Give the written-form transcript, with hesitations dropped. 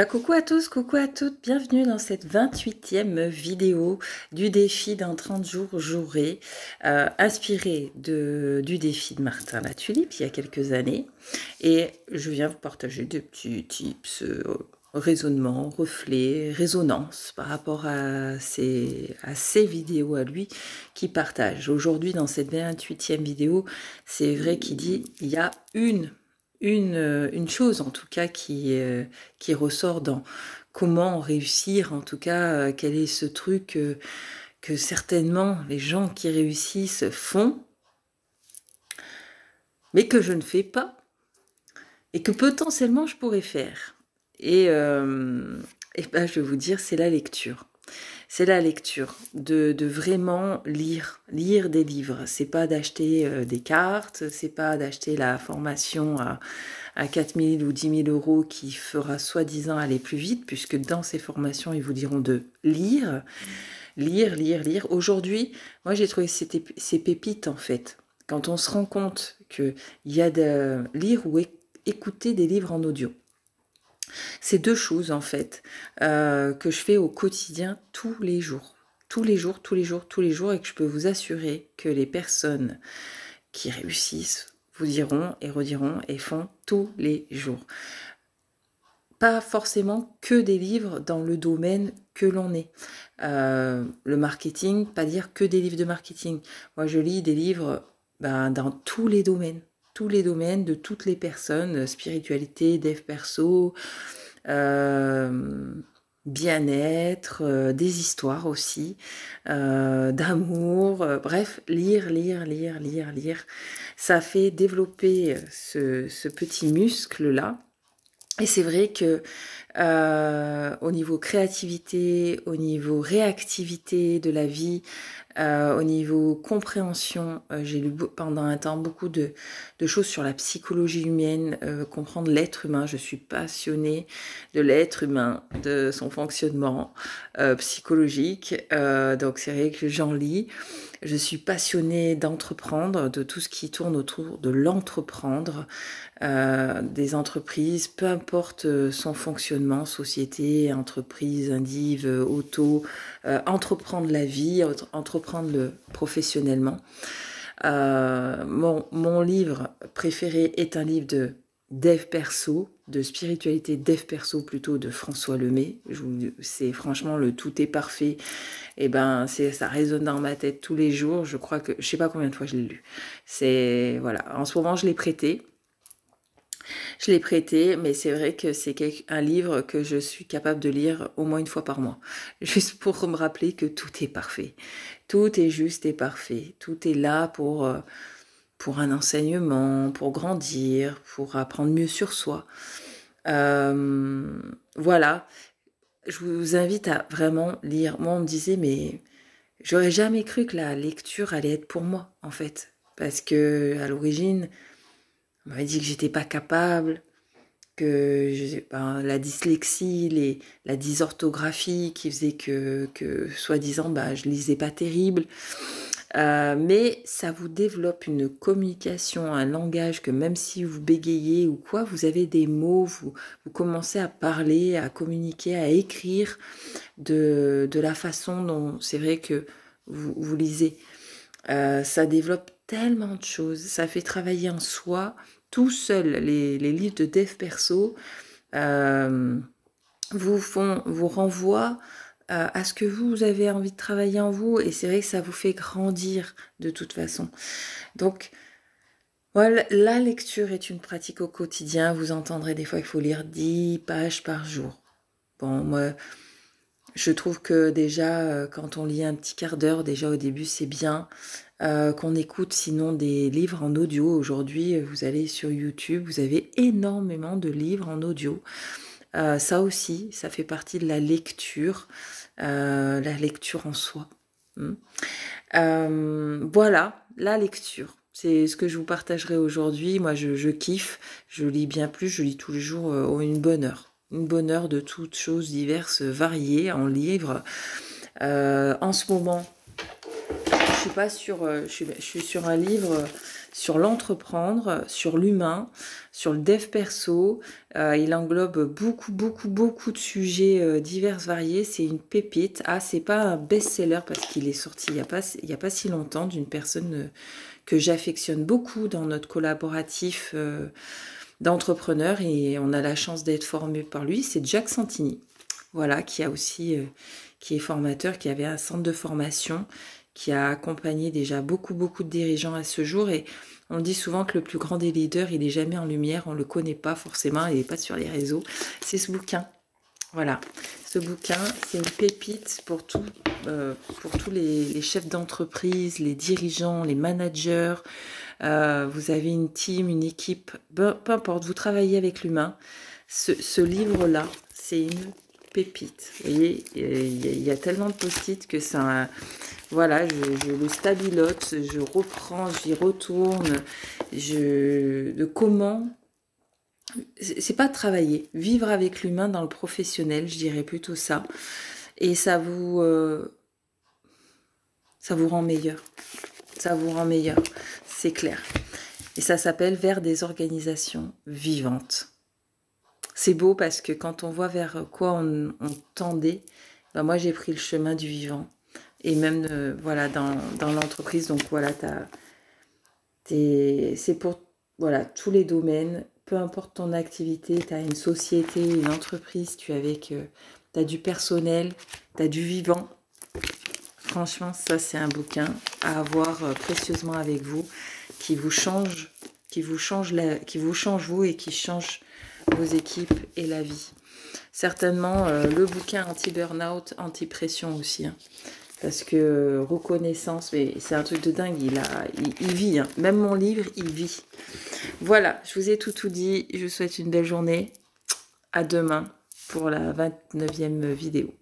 Coucou à tous, coucou à toutes, bienvenue dans cette 28e vidéo du défi d'un 30 jours jouré, inspiré du défi de Martin Latulippe il y a quelques années. Et je viens vous partager des petits tips, raisonnements, reflets, résonances par rapport à ces vidéos à lui qui partage. Aujourd'hui, dans cette 28e vidéo, c'est vrai qu'il dit il y a une chose en tout cas qui ressort dans comment réussir, en tout cas quel est ce truc que certainement les gens qui réussissent font, mais que je ne fais pas et que potentiellement je pourrais faire. Et ben, je vais vous dire, c'est la lecture. C'est la lecture, de vraiment lire des livres. C'est pas d'acheter des cartes, c'est pas d'acheter la formation à 4 000 ou 10 000 euros qui fera soi-disant aller plus vite, puisque dans ces formations, ils vous diront de lire. Aujourd'hui, moi, j'ai trouvé ces pépites, en fait. Quand on se rend compte qu'il y a de lire ou écouter des livres en audio. C'est deux choses en fait que je fais au quotidien tous les jours, et que je peux vous assurer que les personnes qui réussissent vous diront et rediront et font tous les jours. Pas forcément que des livres dans le domaine que l'on est. Le marketing, pas dire que des livres de marketing. Moi je lis des livres dans tous les domaines de toutes les personnes, spiritualité, dev perso, bien-être, des histoires aussi, d'amour, bref, lire. Ça fait développer ce petit muscle-là. Et c'est vrai que au niveau créativité, au niveau réactivité de la vie, au niveau compréhension, j'ai lu pendant un temps beaucoup de choses sur la psychologie humaine, comprendre l'être humain. Je suis passionnée de l'être humain, de son fonctionnement psychologique. Donc c'est vrai que j'en lis. Je suis passionnée d'entreprendre, de tout ce qui tourne autour de l'entreprendre, des entreprises, peu importe son fonctionnement, société, entreprise, indiv, auto, entreprendre la vie, entreprendre professionnellement. Mon livre préféré est un livre de dev perso, de spiritualité dev perso plutôt, de François Lemay. C'est franchement le tout est parfait. Et ben ça résonne dans ma tête tous les jours. Je crois que je sais pas combien de fois je l'ai lu. C'est voilà. En ce moment je l'ai prêté. Mais c'est vrai que c'est un livre que je suis capable de lire au moins une fois par mois, juste pour me rappeler que tout est parfait, tout est juste et parfait, tout est là pour un enseignement, pour grandir, pour apprendre mieux sur soi. Voilà, je vous invite à vraiment lire. Moi, on me disait, mais j'aurais jamais cru que la lecture allait être pour moi, en fait, parce que à l'origine, on m'avait dit que j'étais pas capable, que la dyslexie, la dysorthographie qui faisait que soi-disant je lisais pas terrible. Mais ça vous développe une communication, un langage que même si vous bégayez ou quoi, vous avez des mots, vous commencez à parler, à communiquer, à écrire de la façon dont c'est vrai que vous lisez. Ça développe tellement de choses, ça fait travailler en soi, tout seul. Les livres de dev perso vous renvoient à ce que vous avez envie de travailler en vous, et c'est vrai que ça vous fait grandir de toute façon. Donc voilà, la lecture est une pratique au quotidien. Vous entendrez des fois qu'il faut lire 10 pages par jour. Bon, moi, je trouve que déjà, quand on lit un petit quart d'heure, déjà au début, c'est bien. Qu'on écoute sinon des livres en audio. Aujourd'hui, vous allez sur YouTube, vous avez énormément de livres en audio. Ça aussi, ça fait partie de la lecture en soi. Voilà, la lecture. C'est ce que je vous partagerai aujourd'hui. Moi, je kiffe, je lis bien plus, je lis tous les jours une bonne heure. Une bonne heure de toutes choses diverses, variées en livres. En ce moment, je suis pas sur, je suis sur un livre sur l'entreprendre, sur l'humain, sur le dev perso. Il englobe beaucoup de sujets divers, variés. C'est une pépite. Ah, c'est pas un best-seller parce qu'il est sorti il y a pas si longtemps, d'une personne que j'affectionne beaucoup dans notre collaboratif d'entrepreneurs, et on a la chance d'être formé par lui. C'est Jack Santini, voilà, qui a aussi, qui est formateur, qui avait un centre de formation, qui a accompagné déjà beaucoup de dirigeants à ce jour. Et on dit souvent que le plus grand des leaders, il n'est jamais en lumière, on le connaît pas forcément, il n'est pas sur les réseaux. C'est ce bouquin. Voilà, ce bouquin, c'est une pépite pour tous les chefs d'entreprise, les dirigeants, les managers. Vous avez une team, une équipe, peu importe, vous travaillez avec l'humain. Ce livre-là, c'est une pépite. Vous voyez, il y a tellement de post-it que ça... Voilà, je le stabilote, je reprends, j'y retourne. De comment... C'est pas travailler, vivre avec l'humain dans le professionnel, je dirais plutôt ça. Et ça vous rend meilleur. Ça vous rend meilleur, c'est clair. Et ça s'appelle Vers des organisations vivantes. C'est beau parce que quand on voit vers quoi on tendait, ben moi j'ai pris le chemin du vivant. Et même voilà, dans l'entreprise, donc voilà, c'est pour voilà, tous les domaines. Peu importe ton activité, tu as une société, une entreprise, tu as du personnel, tu as du vivant. Franchement, ça c'est un bouquin à avoir précieusement avec vous, qui vous change vous et qui change vos équipes et la vie. Certainement le bouquin anti-burnout, anti-pression aussi. Hein. Parce que reconnaissance, mais c'est un truc de dingue, il vit. Hein. Même mon livre, il vit. Voilà, je vous ai tout dit. Je vous souhaite une belle journée. À demain pour la 29e vidéo.